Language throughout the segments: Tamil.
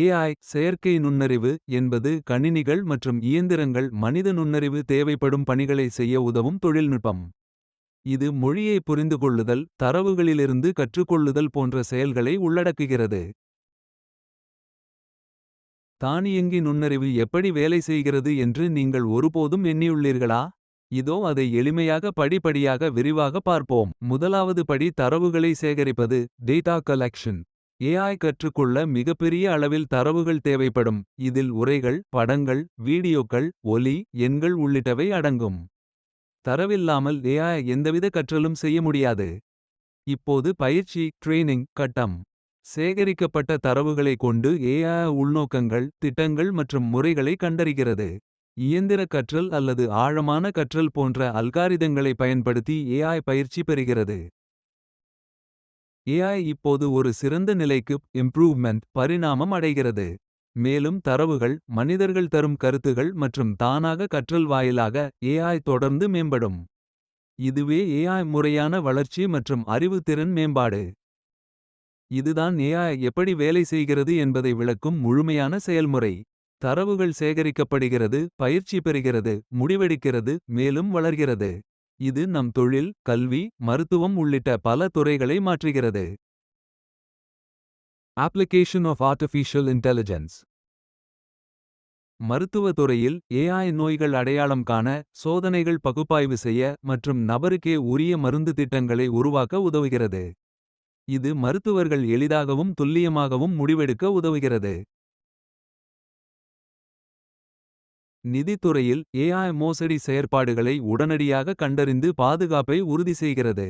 ஏஐ செயற்கை நுண்ணறிவு என்பது கணினிகள் மற்றும் இயந்திரங்கள் மனித நுண்ணறிவு தேவைப்படும் பணிகளை செய்ய உதவும் தொழில்நுட்பம். இது மொழியை புரிந்துகொள்ளுதல், தரவுகளிலிருந்து கற்றுக்கொள்ளுதல் போன்ற செயல்களை உள்ளடக்குகிறது. தானியங்கி நுண்ணறிவு எப்படி வேலை செய்கிறது என்று நீங்கள் ஒருபோதும் எண்ணியுள்ளீர்களா? இதோ அதை எளிமையாக படிப்படியாக விரிவாக பார்ப்போம். முதலாவது படி தரவுகளை சேகரிப்பது. Data collection. ஏஐ கற்றுக்கொள்ள மிகப்பெரிய அளவில் தரவுகள் தேவைப்படும். இதில் உரைகள், படங்கள், வீடியோக்கள், ஒலி, எண்கள் உள்ளிட்டவை அடங்கும். தரவில்லாமல் ஏஐ எந்தவித கற்றலும் செய்ய முடியாது. இப்போது பயிற்சி ட்ரெய்னிங் கட்டம். சேகரிக்கப்பட்ட தரவுகளை கொண்டு ஏஐ உள்நோக்கங்கள், திட்டங்கள் மற்றும் முறைகளை கண்டறிகிறது. இயந்திர கற்றல் அல்லது ஆழமான கற்றல் போன்ற அல்காரிதங்களை பயன்படுத்தி ஏஐ பயிற்சி பெறுகிறது. ஏஐ இப்போது ஒரு சிறந்த நிலைக்கு இம்ப்ரூவ்மென்ட் பரிணாமம் அடைகிறது. மேலும் தரவுகள், மனிதர்கள் தரும் கருத்துகள் மற்றும் தானாக கற்றல் வாயிலாக ஏஐ தொடர்ந்து மேம்படும். இதுவே ஏஐ முறையான வளர்ச்சி மற்றும் அறிவுத்திறன் மேம்பாடு. இதுதான் ஏஐ எப்படி வேலை செய்கிறது என்பதை விளக்கும் முழுமையான செயல்முறை. தரவுகள் சேகரிக்கப்படுகிறது, பயிற்சி பெறுகிறது, முடிவெடுக்கிறது, மேலும் வளர்கிறது. இது நம் தொழில், கல்வி, மருத்துவம் உள்ளிட்ட பல துறைகளை மாற்றுகிறது. Application of artificial intelligence. மருத்துவ துறையில் ஏஐ நோய்கள் அடையாளம் காண, சோதனைகள் பகுப்பாய்வு செய்ய மற்றும் நபருக்கே உரிய மருந்து திட்டங்களை உருவாக்க உதவுகிறது. இது மருத்துவர்கள் எளிதாகவும் துல்லியமாகவும் முடிவெடுக்க உதவுகிறது. நிதித்துறையில் ஏஐ மோசடி செயற்பாடுகளை உடனடியாக கண்டறிந்து பாதுகாப்பை உறுதி செய்கிறது.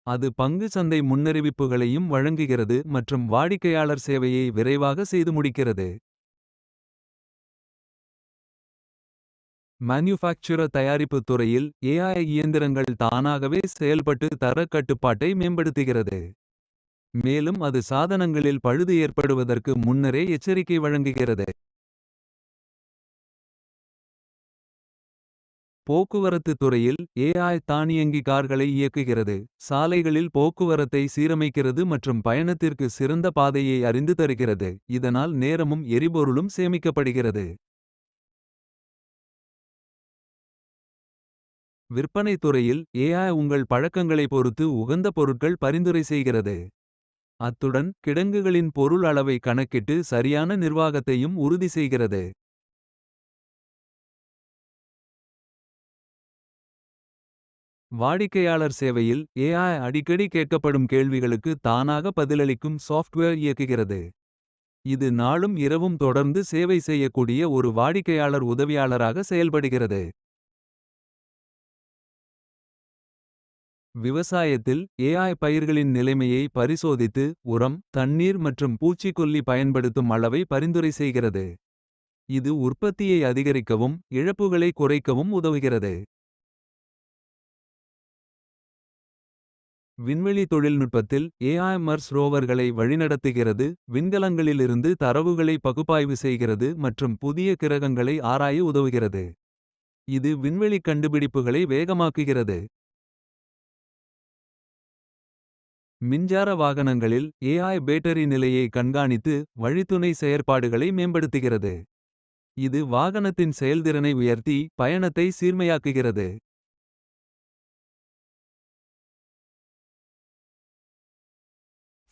அது பங்கு சந்தை முன்னறிவிப்புகளையும் வழங்குகிறது மற்றும் வாடிக்கையாளர் சேவையை விரைவாக செய்து முடிக்கிறது. மேனுஃபேக்சரர் தயாரிப்பு துறையில் ஏஐ இயந்திரங்கள் தானாகவே செயல்பட்டு தரக் கட்டுப்பாட்டை மேம்படுத்துகிறது. மேலும் அது சாதனங்களில் பழுது ஏற்படுவதற்கு முன்னரே எச்சரிக்கை வழங்குகிறது. போக்குவரத்து துறையில் ஏஐ தானியங்கி கார்களை இயக்குகிறது. சாலைகளில் போக்குவரத்தை சீரமைக்கிறது மற்றும் பயணத்திற்கு சிறந்த பாதையை அறிந்து தருகிறது. இதனால் நேரமும் எரிபொருளும் சேமிக்கப்படுகிறது. விற்பனை துறையில் ஏஐ உங்கள் பழக்கங்களை பொறுத்து உகந்த பொருட்கள் பரிந்துரை செய்கிறது. அத்துடன் கிடங்குகளின் பொருள் அளவை கணக்கிட்டு சரியான நிர்வாகத்தையும் உறுதி செய்கிறது. வாடிக்கையாளர் சேவையில் ஏஐ அடிக்கடி கேட்கப்படும் கேள்விகளுக்கு தானாக பதிலளிக்கும் சாஃப்ட்வேர் இயக்குகிறது. இது நாளும் இரவும் தொடர்ந்து சேவை செய்யக்கூடிய ஒரு வாடிக்கையாளர் உதவியாளராக செயல்படுகிறது. விவசாயத்தில் ஏஐ பயிர்களின் நிலைமையை பரிசோதித்து உரம், தண்ணீர் மற்றும் பூச்சிக்கொல்லி பயன்படுத்தும் அளவை பரிந்துரை செய்கிறது. இது உற்பத்தியை அதிகரிக்கவும் இழப்புகளை குறைக்கவும் உதவுகிறது. விண்வெளி தொழில்நுட்பத்தில் ஏஐ மர்ஸ் ரோவர்களை வழிநடத்துகிறது. விண்கலங்களிலிருந்து தரவுகளை பகுப்பாய்வு செய்கிறது மற்றும் புதிய கிரகங்களை ஆராய உதவுகிறது. இது விண்வெளி கண்டுபிடிப்புகளை வேகமாக்குகிறது. மின்சார வாகனங்களில் ஏஐ பேட்டரி நிலையை கண்காணித்து வழித்துணை செயற்பாடுகளை மேம்படுத்துகிறது. இது வாகனத்தின் செயல்திறனை உயர்த்தி பயணத்தை சீர்மையாக்குகிறது.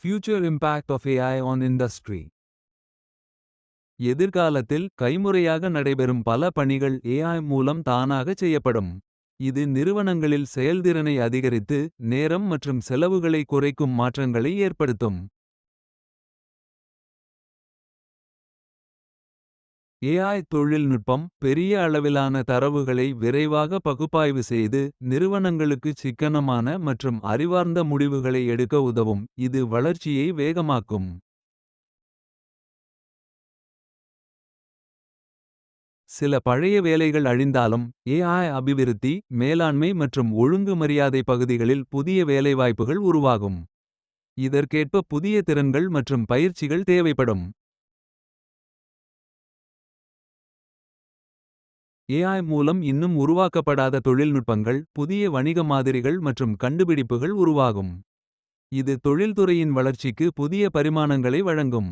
Future impact of AI on industry. எதிர்காலத்தில் கைமுறையாக நடைபெறும் பல பணிகள் ஏஐ மூலம் தானாகச் செய்யப்படும். இது நிறுவனங்களில் செயல்திறனை அதிகரித்து நேரம் மற்றும் செலவுகளை குறைக்கும் மாற்றங்களை ஏற்படுத்தும். ஏஐ தொழில்நுட்பம் பெரிய அளவிலான தரவுகளை விரைவாக பகுப்பாய்வு செய்து நிறுவனங்களுக்கு சிக்கனமான மற்றும் அறிவார்ந்த முடிவுகளை எடுக்க உதவும். இது வளர்ச்சியை வேகமாக்கும். சில பழைய வேலைகள் அழிந்தாலும் ஏஐ அபிவிருத்தி, மேலாண்மை மற்றும் ஒழுங்கு மரியாதை பகுதிகளில் புதிய வேலைவாய்ப்புகள் உருவாகும். இதற்கேற்ப புதிய திறன்கள் மற்றும் பயிற்சிகள் தேவைப்படும். ஏஐ மூலம் இன்னும் உருவாக்கப்படாத தொழில்நுட்பங்கள், புதிய வணிக மாதிரிகள் மற்றும் கண்டுபிடிப்புகள் உருவாகும். இது தொழில்துறையின் வளர்ச்சிக்கு புதிய பரிமாணங்களை வழங்கும்.